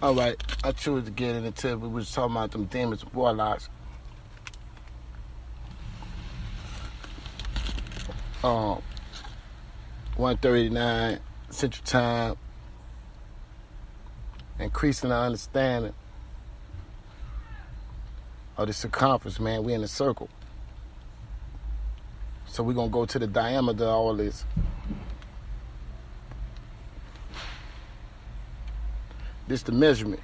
All right, I choose to get into it. We was talking about them demons and warlocks. 1:39 Central Time. Increasing our understanding of the circumference, man. We in a circle. So we're going to go to the diameter of all this. This the measurement.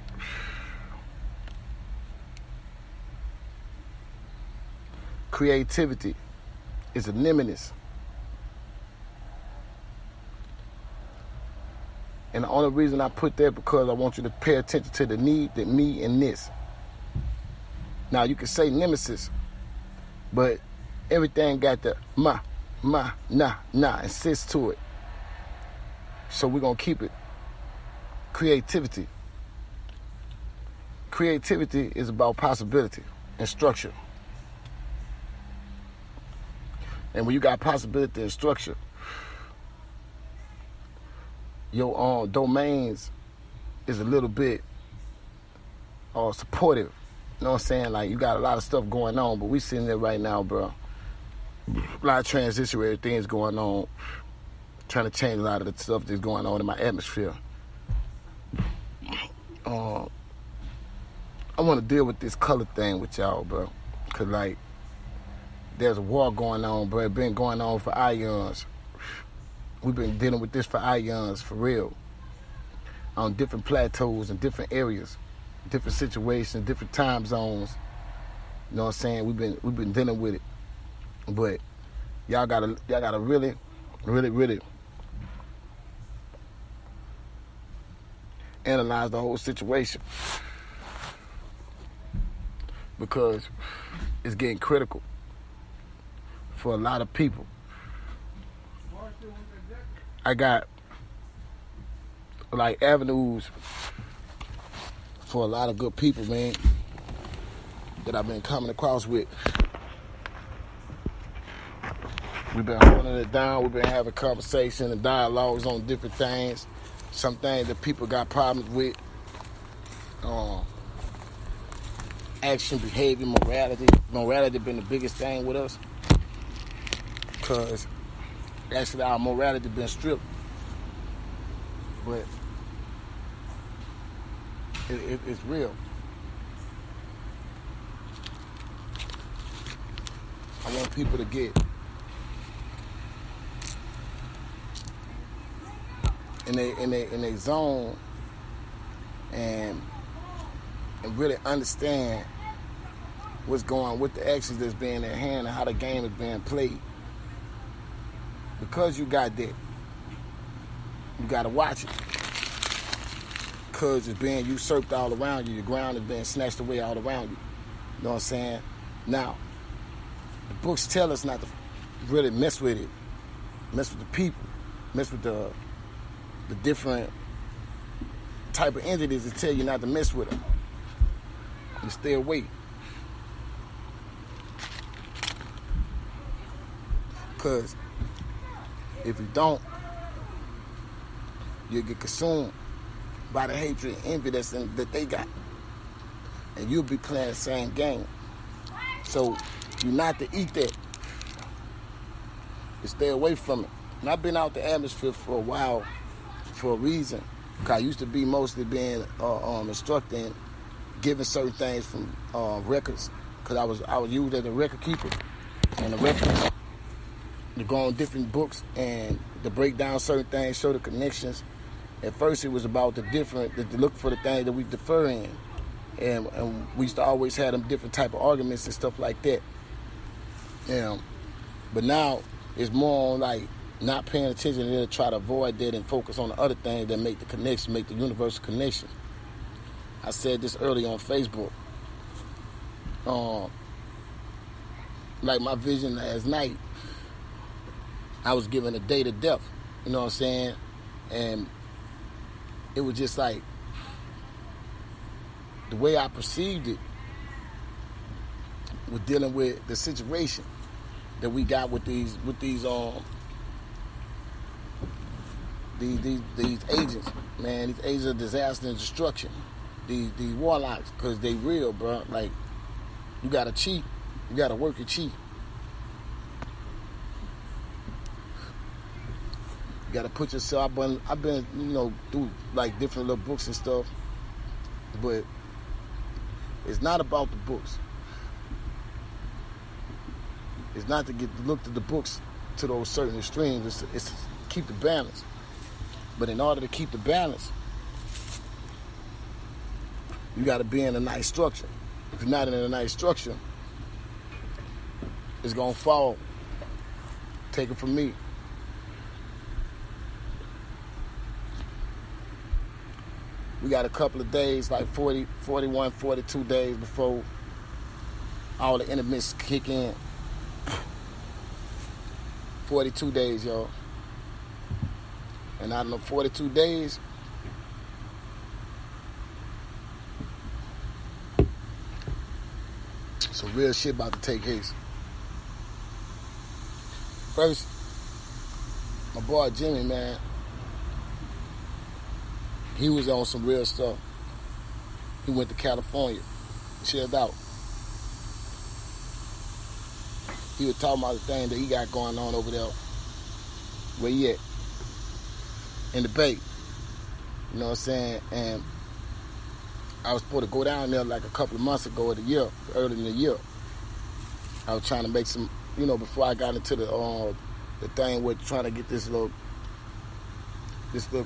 Creativity is a limitless. And the only reason I put that because I want you to pay attention to the need, the me, and this. Now you can say nemesis, but everything got the ma, na, insist to it. So we're gonna keep it. Creativity. Creativity is about possibility and structure. And when you got possibility and structure, your domains is a little bit supportive. You know what I'm saying? Like, you got a lot of stuff going on, but we sitting there right now, bro. A lot of transitionary things going on, trying to change a lot of the stuff that's going on in my atmosphere. I want to deal with this color thing with y'all, bro. Because, like, there's a war going on, bro. It's been going on for eons. We've been dealing with this for eons, for real. On different plateaus and different areas, different situations, different time zones. You know what I'm saying? We've been dealing with it. But y'all gotta really analyze the whole situation. Because it's getting critical for a lot of people. I got like avenues for a lot of good people, man, that I've been coming across with. We've been holding it down. We've been having conversations and dialogues on different things. Some things that people got problems with. Action, behavior, morality. Morality been the biggest thing with us. Because actually our morality been stripped. But it's real. I want people to get in a zone and really understand what's going on with the actions that's being at hand and how the game is being played. Because you got that, you got to watch it. Because it's being usurped all around you. Your ground is being snatched away all around you. You know what I'm saying? Now, the books tell us not to really mess with it. Mess with the people. Mess with the different type of entities that tell you not to mess with them. You stay away. Because if you don't, you'll get consumed by the hatred and envy that they got. And you'll be playing the same game. So you're not to eat that. You stay away from it. And I've been out the atmosphere for a while for a reason. Because I used to be mostly being instructing, giving certain things from records. Because I was used as a record keeper and a reference. To go on different books and to break down certain things, show the connections. At first it was about to look for the things that we differ in. And we used to always have them different type of arguments and stuff like that. But now it's more on like not paying attention and then try to avoid that and focus on the other things that make the connection, make the universal connection. I said this earlier on Facebook. Like my vision last night, I was given a date of death, you know what I'm saying? And it was just like, the way I perceived it was dealing with the situation that we got with these agents, man, these agents of disaster and destruction. these warlocks, because they real, bro. Like, you gotta cheat. You gotta work and cheat. You gotta put yourself. I've been, through like different little books and stuff, but it's not about the books. It's not to look to the books to those certain extremes. It's to keep the balance. But in order to keep the balance, you got to be in a nice structure. If you're not in a nice structure, it's gonna fall. Take it from me. We got a couple of days, like 40, 41, 42 days before all the intermits kick in. 42 days, y'all. And out of the 42 days, some real shit about to take place. First, my boy Jimmy, man, he was on some real stuff. He went to California, chilled out. He was talking about the thing that he got going on over there. Where he at? In the Bay. You know what I'm saying? And I was supposed to go down there like a couple of months ago of the year, early in the year. I was trying to make some, before I got into the thing with trying to get this little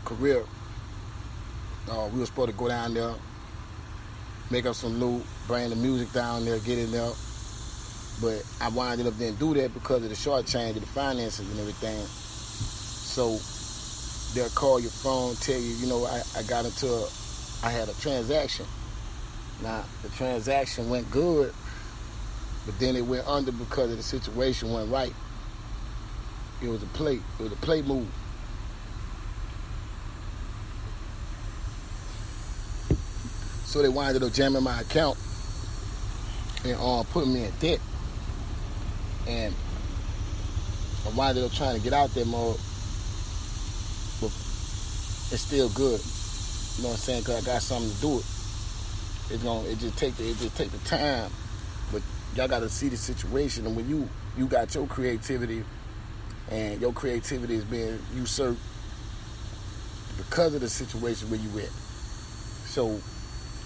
career. We were supposed to go down there, make up some loot, bring the music down there, get in there. But I winded up didn't do that because of the short change of the finances and everything. So they'll call your phone, tell you, I had a transaction. Now, the transaction went good, but then it went under because of the situation went right. It was a play. It was a play move. So they winded up jamming my account and putting me in debt. And I winded up trying to get out there more, but it's still good. You know what I'm saying? Because I got something to do it. It just take the time. But y'all got to see the situation. And when you got your creativity, and your creativity is being usurped because of the situation where you at. So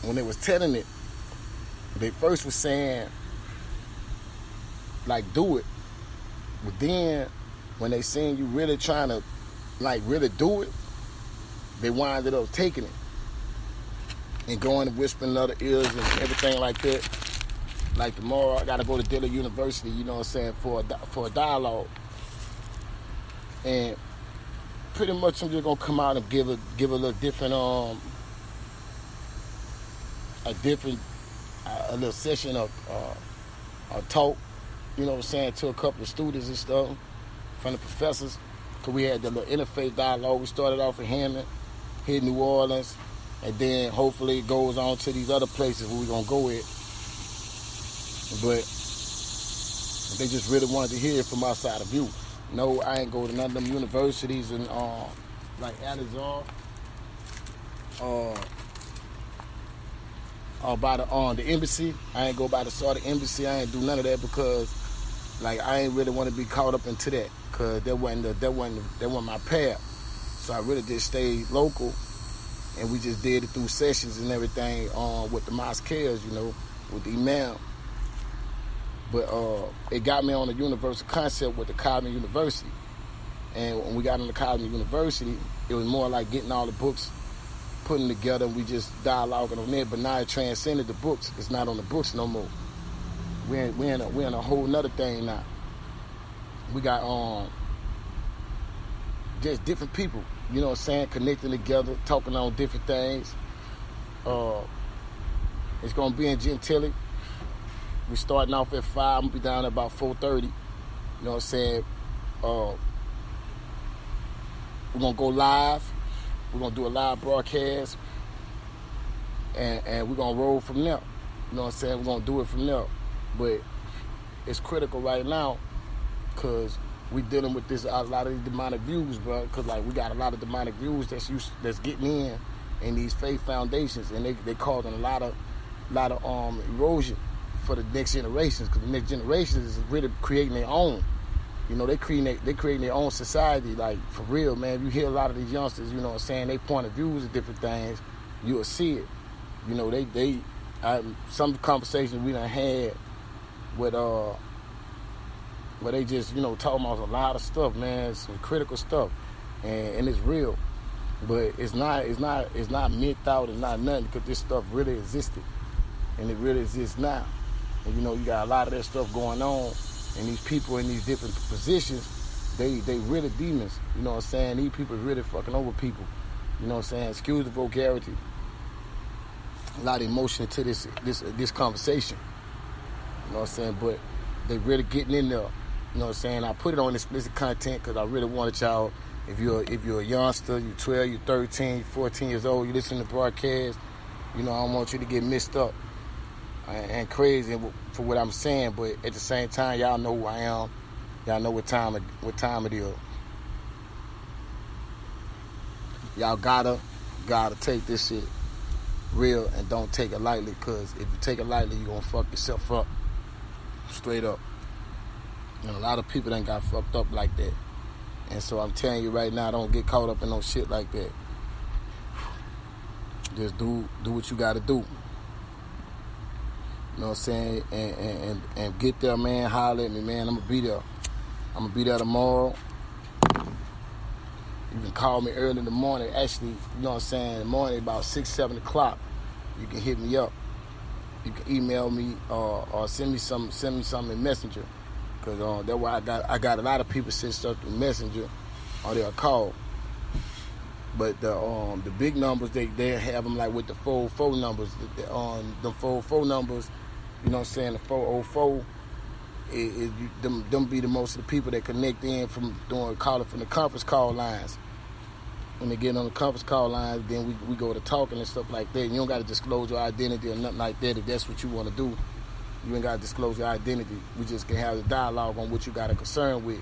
when they was telling it, they first was saying, like, do it. But then when they seen you really trying to, like, really do it, they winded up taking it and going and whispering in other ears and everything like that. Like tomorrow, I got to go to Dillard University, you know what I'm saying, for a dialogue. And pretty much I'm just gonna come out and give a little different a little session of a talk, you know what I'm saying, to a couple of students and stuff from the professors. Cause we had the little interfaith dialogue. We started off in Hammond, hit New Orleans, and then hopefully it goes on to these other places where we're gonna go with. But they just really wanted to hear it from our side of view. No, I ain't go to none of them universities and like Alizar or by the embassy. I ain't go by the Saudi embassy. I ain't do none of that because, like, I ain't really want to be caught up into that because that wasn't my path. So I really just stayed local, and we just did it through sessions and everything with the mosqueas, with the imam. But it got me on the universal concept with the Cosmic University. And when we got on the Cosmic University, it was more like getting all the books, putting them together, and we just dialoguing on it. But now it transcended the books. It's not on the books no more. We're in a whole nother thing now. We got just different people, you know what I'm saying, connecting together, talking on different things. It's gonna be in Gentilly. We starting off at 5. I'm gonna be down at about 4:30. You know what I'm saying? We're gonna go live. We're gonna do a live broadcast, and we're gonna roll from there. You know what I'm saying? We're gonna do it from there. But it's critical right now because we dealing with a lot of these demonic views, bro. Because like we got a lot of demonic views that's getting in, in these faith foundations, and they causing a lot of erosion for the next generations, because the next generations is really creating their own. You know, they creating their own society, like, for real, man. You hear a lot of these youngsters, you know what I'm saying, they point of views of different things, you'll see it. You know, some conversations we done had with where they just, you know, talking about a lot of stuff, man, some critical stuff, and it's real. But it's not mythed out, it's not nothing, because this stuff really existed, and it really exists now. And you know, you got a lot of that stuff going on, and these people in these different positions, they really demons. You know what I'm saying? These people really fucking over people. You know what I'm saying? Excuse the vulgarity. A lot of emotion to this conversation. You know what I'm saying? But they really getting in there. You know what I'm saying? I put it on explicit content because I really wanted y'all, if you're a youngster, you're 12, you're 13, you're 14 years old, you listen to broadcasts, you know, I don't want you to get messed up and crazy for what I'm saying, but at the same time, y'all know who I am. Y'all know what time it is. Y'all gotta take this shit real and don't take it lightly, because if you take it lightly, you're gonna fuck yourself up. Straight up. And a lot of people done got fucked up like that. And so I'm telling you right now, don't get caught up in no shit like that. Just do what you gotta do. You know what I'm saying? And get there, man. Holler at me, man. I'm gonna be there. I'm gonna be there tomorrow. You can call me early in the morning. Actually, you know what I'm saying, in the morning about 6, 7 o'clock. You can hit me up. You can email me or send me something in Messenger. Cause that's why I got a lot of people send stuff through Messenger or they'll call. But the big numbers, they have them like with the 404 numbers. The 404 numbers, you know what I'm saying, the 404, them be the most of the people that connect in from calling from the conference call lines. When they get on the conference call lines, then we go to talking and stuff like that. You don't got to disclose your identity or nothing like that if that's what you want to do. You ain't got to disclose your identity. We just can have a dialogue on what you got a concern with.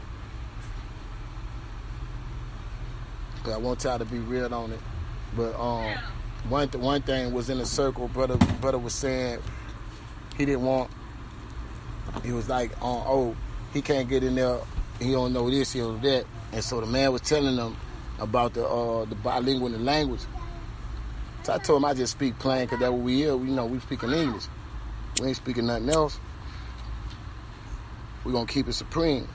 Cause I want y'all to be real on it. But one thing was in the circle. Brother was saying he didn't want. He was like, he can't get in there. He don't know this, he don't know that. And so the man was telling them about the bilingual in the language. So I told him I just speak plain, because that's what we hear. You know, we speaking English. We ain't speaking nothing else. We're going to keep it supreme.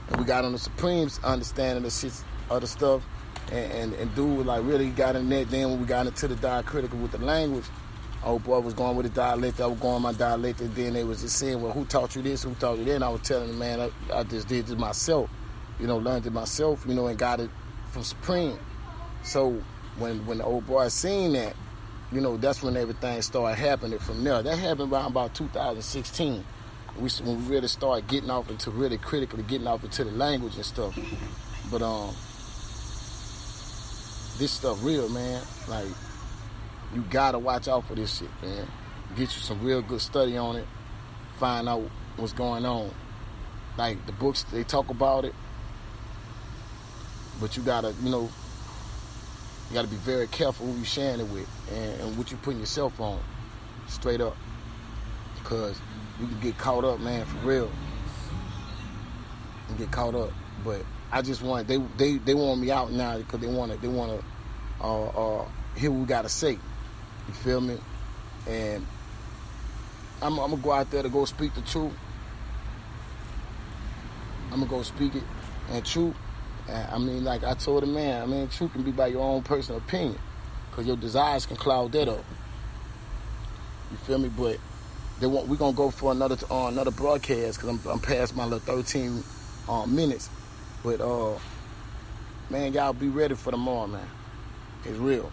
And we got on the Supreme's understanding of shit, other stuff. And dude, like, really got in that. Then when we got into the diacritical with the language, old boy was going with the dialect. I was going with my dialect. And then they was just saying, well, who taught you this? Who taught you that? And I was telling them, man, I just did this myself. You know, learned it myself, you know, and got it from Supreme. So when the old boy seen that, you know, that's when everything started happening from there. That happened around about 2016. When we really started getting off into really critically getting off into the language and stuff. But this stuff real, man. Like, you gotta watch out for this shit, man. Get you some real good study on it. Find out what's going on. Like, the books, they talk about it. But you gotta, you know, you gotta be very careful who you sharing it with and what you putting yourself on, straight up, because you can get caught up, man, for real. And get caught up. But I just want they want me out now because they wanna hear what we gotta say. You feel me? And I'm gonna go out there to go speak the truth. I'm gonna go speak it and truth. I mean, like I told the man, I mean, truth can be by your own personal opinion, because your desires can cloud that up. You feel me? But we're gonna go for another broadcast, because I'm past my little 13 minutes. But man, y'all be ready for tomorrow, man. It's real.